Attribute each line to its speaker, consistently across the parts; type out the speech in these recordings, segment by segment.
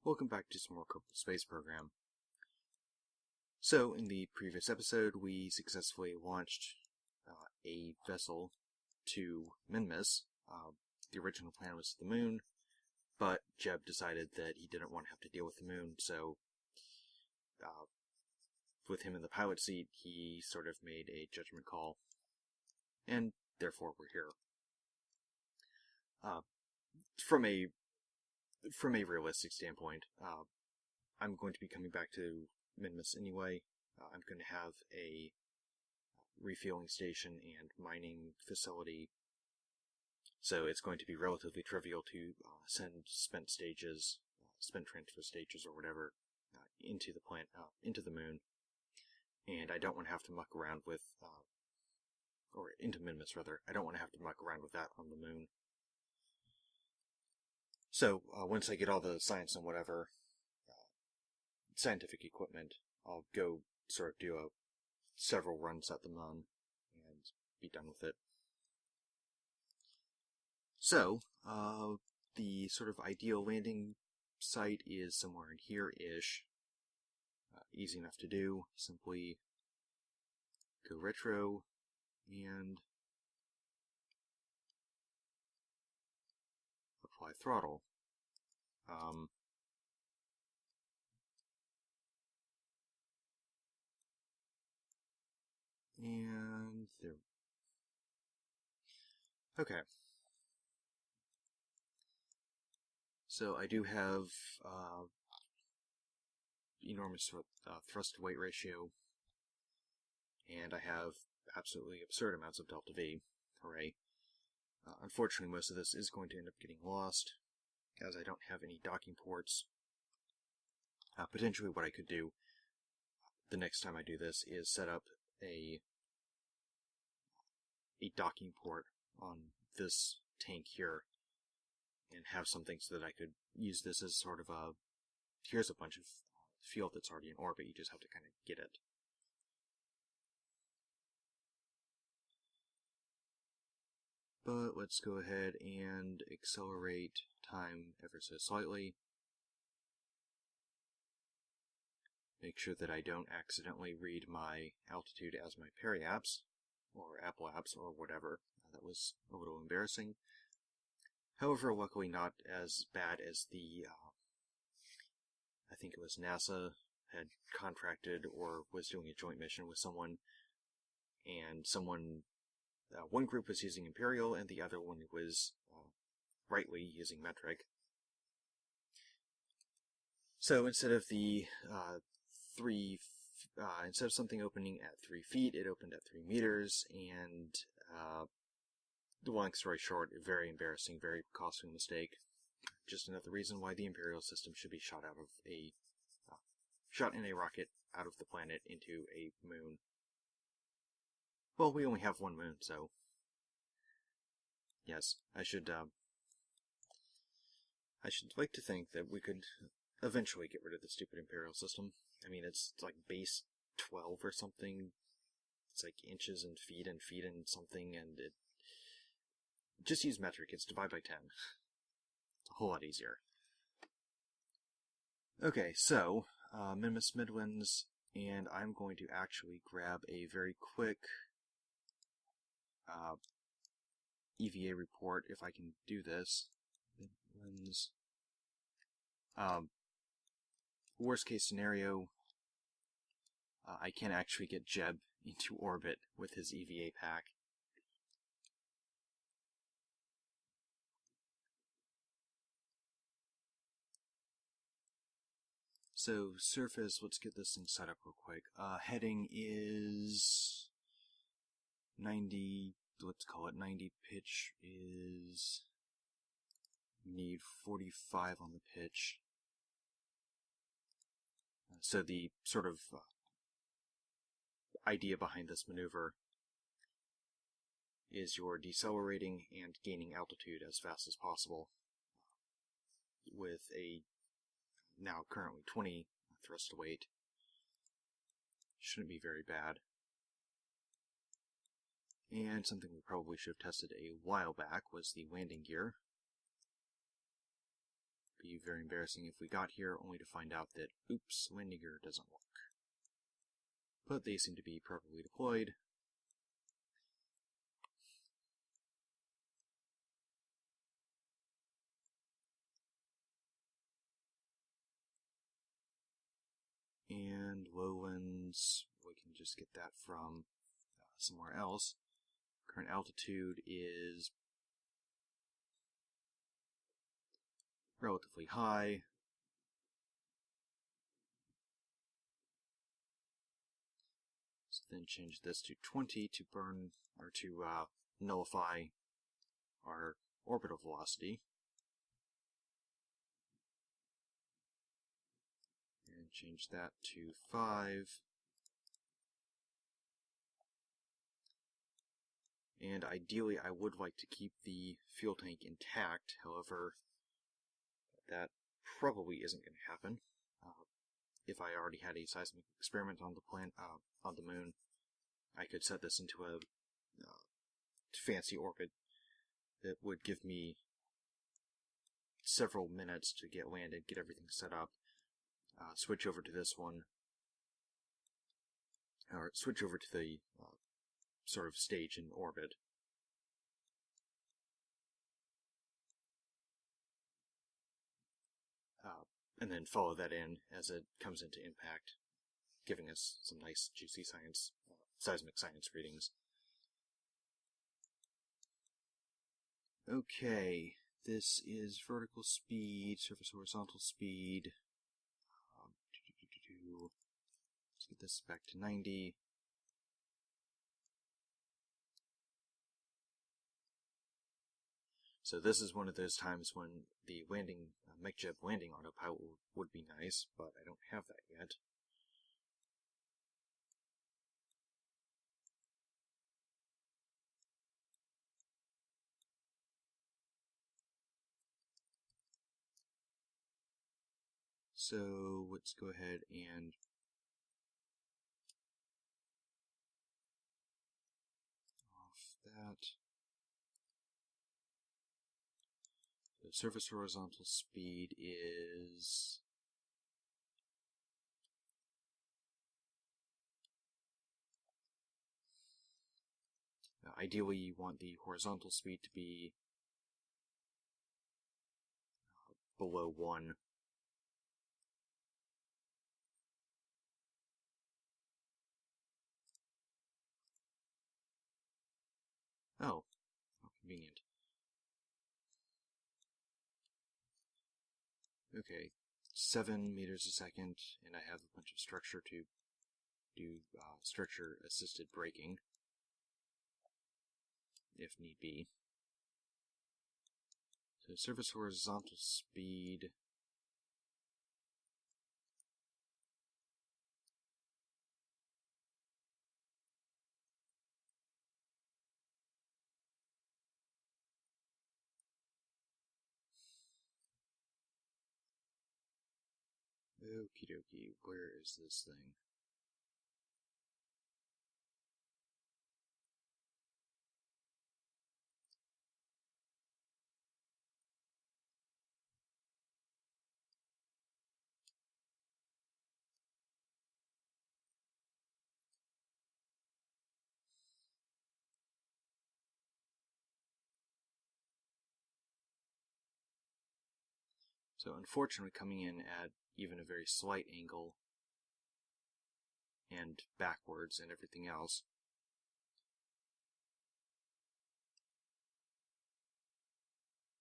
Speaker 1: Welcome back to some more Kerbal Space Program. So, in the previous episode, we successfully launched a vessel to Munmus. The original plan was to the moon, but Jeb decided that he didn't want to have to deal with the moon, so with him in the pilot seat, he sort of made a judgment call, and therefore we're here. From a realistic standpoint, I'm going to be coming back to Munmus anyway. I'm going to have a refueling station and mining facility, so it's going to be relatively trivial to send spent transfer stages or whatever, into the plant, into the moon. And I don't want to have to muck around with, or into Munmus rather. I don't want to have to muck around with that on the moon. So, once I get all the science and whatever, scientific equipment, I'll go sort of do several runs at the moon and be done with it. So, the sort of ideal landing site is somewhere in here-ish. Easy enough to do. Simply go retro and apply throttle. And there. Okay. So I do have enormous thrust to weight ratio, and I have absolutely absurd amounts of delta V. Hooray. Unfortunately, most of this is going to end up getting lost, as I don't have any docking ports. Potentially what I could do the next time I do this is set up a docking port on this tank here, and have something so that I could use this as sort of a, here's a bunch of fuel that's already in orbit, you just have to kind of get it. But let's go ahead and accelerate time ever so slightly. Make sure that I don't accidentally read my altitude as my periaps, or aplaps, or whatever. That was a little embarrassing. However, luckily not as bad as the, I think it was NASA had contracted or was doing a joint mission with someone, and one group was using Imperial and the other one was rightly using metric. So instead of the instead of something opening at 3 feet, it opened at 3 meters, and the long story short, a very embarrassing, very costly mistake. Just another reason why the Imperial system should be shot in a rocket out of the planet into a moon. Well, we only have one moon, so yes, I should like to think that we could eventually get rid of the stupid Imperial system. I mean, it's like base 12 or something. It's like inches and feet and something, and it just use metric. It's divide by 10. It's a whole lot easier. Okay, so Munmus Midlands, and I'm going to actually grab a very quick EVA report if I can do this. Midlands. Worst case scenario, I can actually get Jeb into orbit with his EVA pack. So, surface, let's get this thing set up real quick. Heading is 90, let's call it 90. Pitch is, need 45 on the pitch. So the sort of idea behind this maneuver is you're decelerating and gaining altitude as fast as possible with a now currently 20 thrust to weight. Shouldn't be very bad. And something we probably should have tested a while back was the landing gear. be very embarrassing if we got here only to find out that, oops, landing gear doesn't work. But they seem to be properly deployed. And lowlands, we can just get that from somewhere else. Current altitude is relatively high. So then change this to 20 to burn, or to nullify our orbital velocity. And change that to 5. And ideally I would like to keep the fuel tank intact, however, that probably isn't going to happen. If I already had a seismic experiment on the moon, I could set this into a fancy orbit that would give me several minutes to get landed, get everything set up, switch over to this one, or switch over to the sort of stage in orbit. And then follow that in as it comes into impact, giving us some nice juicy seismic science readings. Okay, this is vertical speed, surface horizontal speed. Let's get this back to 90. So this is one of those times when the MechJeb landing autopilot would be nice, but I don't have that yet. So let's go ahead and off that. The surface horizontal speed is ideally you want the horizontal speed to be below 1. Oh, how convenient. Okay, 7 meters a second, and I have a bunch of structure to do structure-assisted braking, if need be. So surface horizontal speed. Okie dokie, where is this thing? So unfortunately, coming in at even a very slight angle and backwards and everything else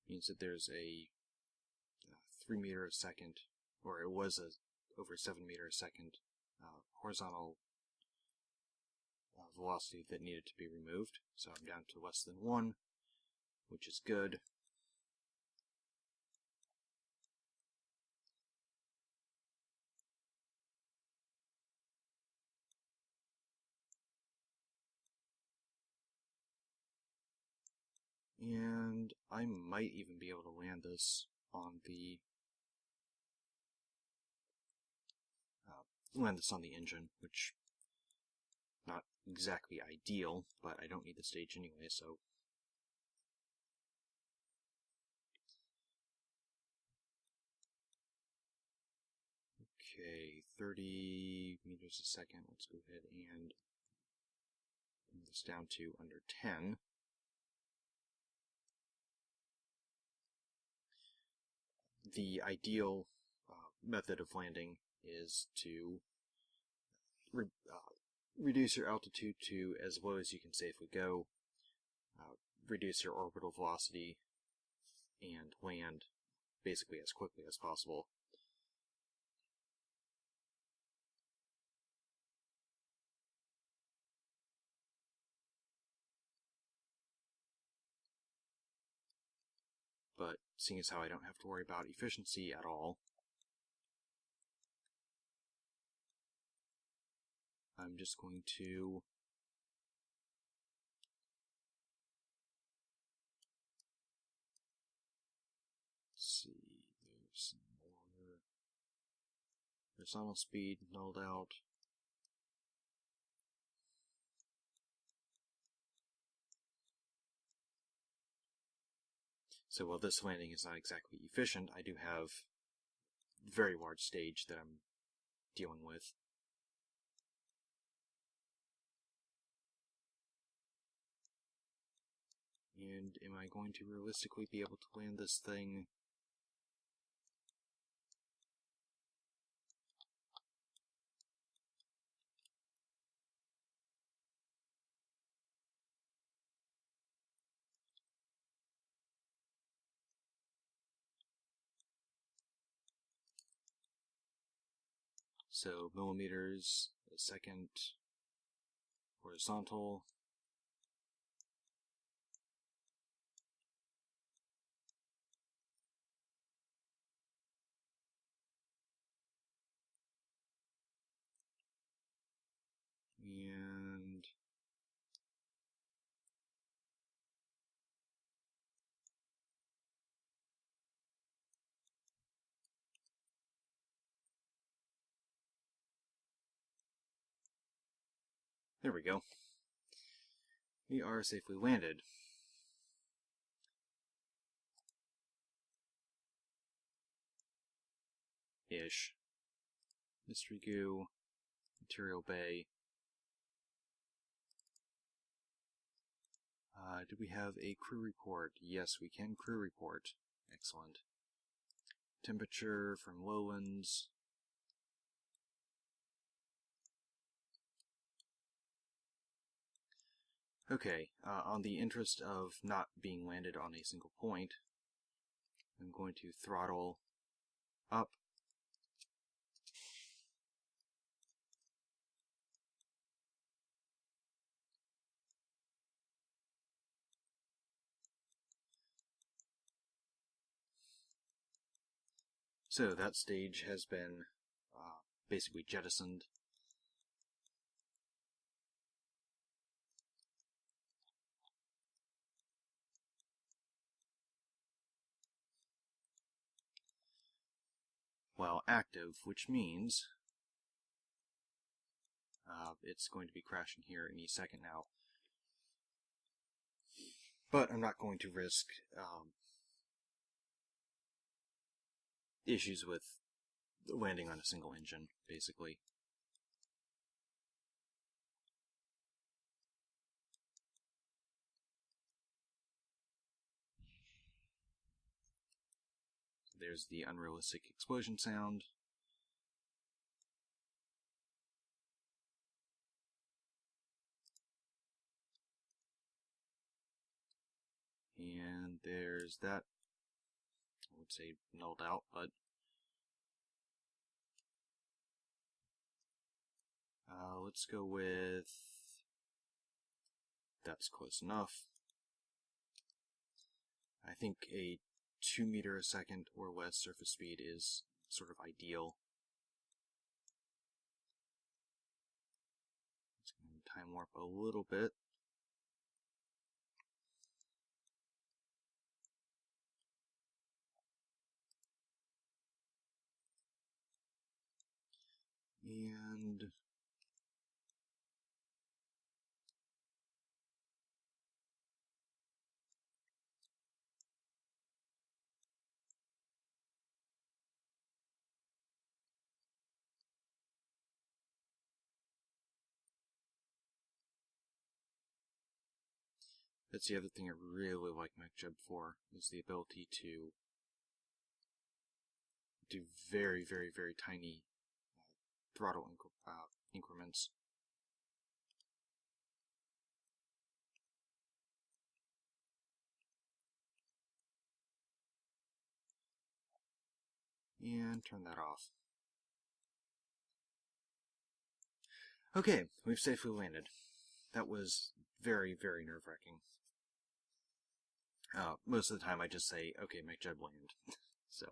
Speaker 1: means that there's a 3 meter a second, or it was over 7 meter a second horizontal velocity that needed to be removed. So I'm down to less than 1, which is good. And I might even be able to land this on the engine, which not exactly ideal, but I don't need the stage anyway, so Okay, 30 meters a second. Let's go ahead and bring this down to under 10. The ideal method of landing is to reduce your altitude to as low as you can safely go, reduce your orbital velocity, and land basically as quickly as possible. But seeing as how I don't have to worry about efficiency at all, I'm just going to see, there's some more horizontal speed nulled out. So while this landing is not exactly efficient, I do have a very large stage that I'm dealing with. And am I going to realistically be able to land this thing? So millimeters a second horizontal. And there we go. We are safely landed. Ish. Mystery goo, material bay. Do we have a crew report? Yes, we can crew report. Excellent. Temperature from lowlands. Okay, on the interest of not being landed on a single point, I'm going to throttle up. So that stage has been basically jettisoned. While active, which means it's going to be crashing here any second now. But I'm not going to risk issues with landing on a single engine, basically. There's the unrealistic explosion sound. And there's that, I would say nulled out, but let's go with that's close enough. I think a 2 meter a second or less surface speed is sort of ideal. It's going to time warp a little bit. And That's the other thing I really like MechJeb for, is the ability to do very, very, very tiny throttle increments. And turn that off. Okay, we've safely landed. That was very, very nerve-wracking. Most of the time I just say, okay, MechJeb land. So,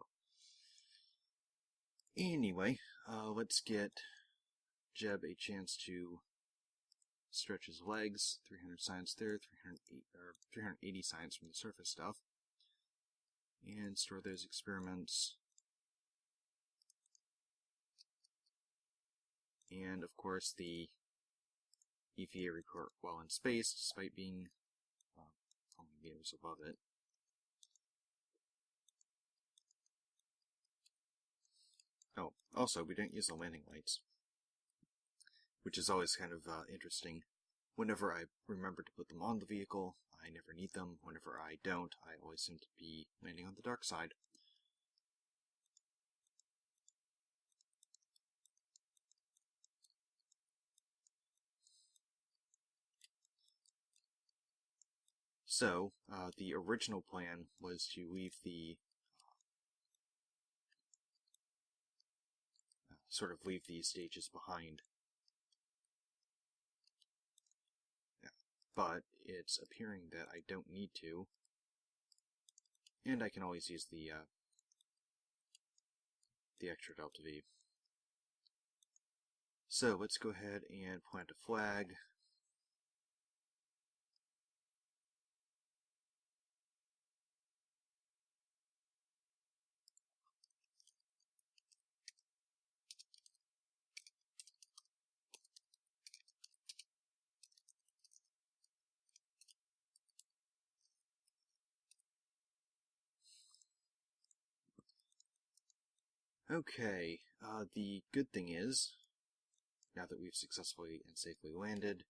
Speaker 1: anyway, let's get Jeb a chance to stretch his legs. 300 science there, 380 science from the surface stuff. And store those experiments. And, of course, the EVA report while in space, despite being only meters above it. Oh, also, we didn't use the landing lights, which is always kind of interesting. Whenever I remember to put them on the vehicle, I never need them. Whenever I don't, I always seem to be landing on the dark side. So, the original plan was to leave the leave these stages behind. Yeah. But it's appearing that I don't need to, and I can always use the extra delta V. So let's go ahead and plant a flag. Okay, the good thing is, now that we've successfully and safely landed,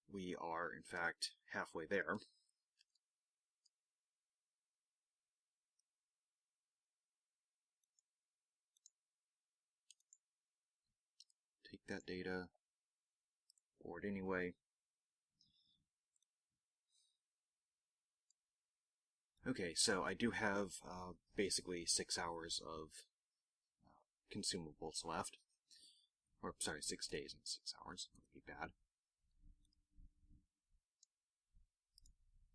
Speaker 1: we are, in fact, halfway there. Take that data, board anyway. Okay, so I do have basically 6 hours of consumables left. Or, sorry, 6 days and 6 hours. That would be bad.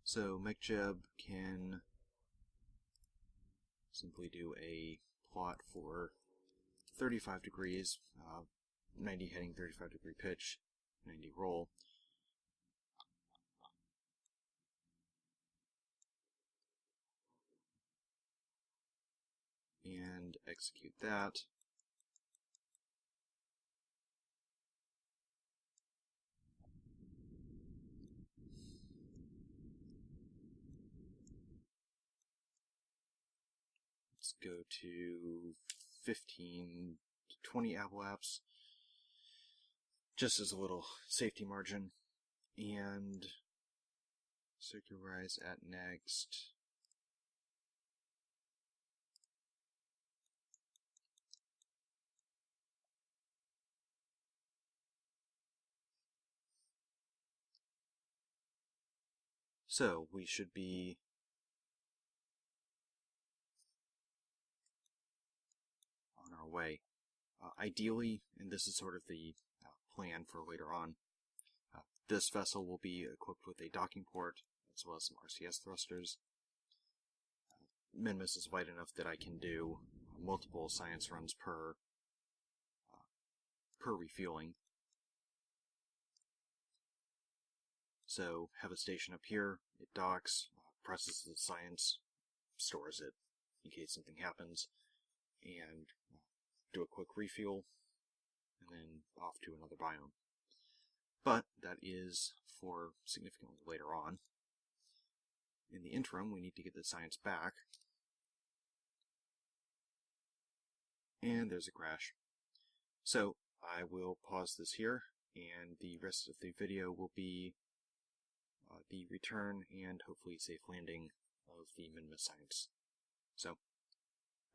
Speaker 1: So, MechJeb can simply do a plot for 35 degrees, 90 heading, 35 degree pitch, 90 roll. And execute that. Let's go to 15 to 20 avlaps, just as a little safety margin, and circularize at next. So we should be on our way. Ideally, and this is sort of the plan for later on, this vessel will be equipped with a docking port as well as some RCS thrusters. Munmus is wide enough that I can do multiple science runs per refueling. So have a station up here, it docks, processes the science, stores it in case something happens, and do a quick refuel, and then off to another biome. But that is for significantly later on. In the interim, we need to get the science back. And there's a crash. So I will pause this here and the rest of the video will be the return and hopefully safe landing of the Munmus science. So,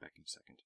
Speaker 1: back in a second.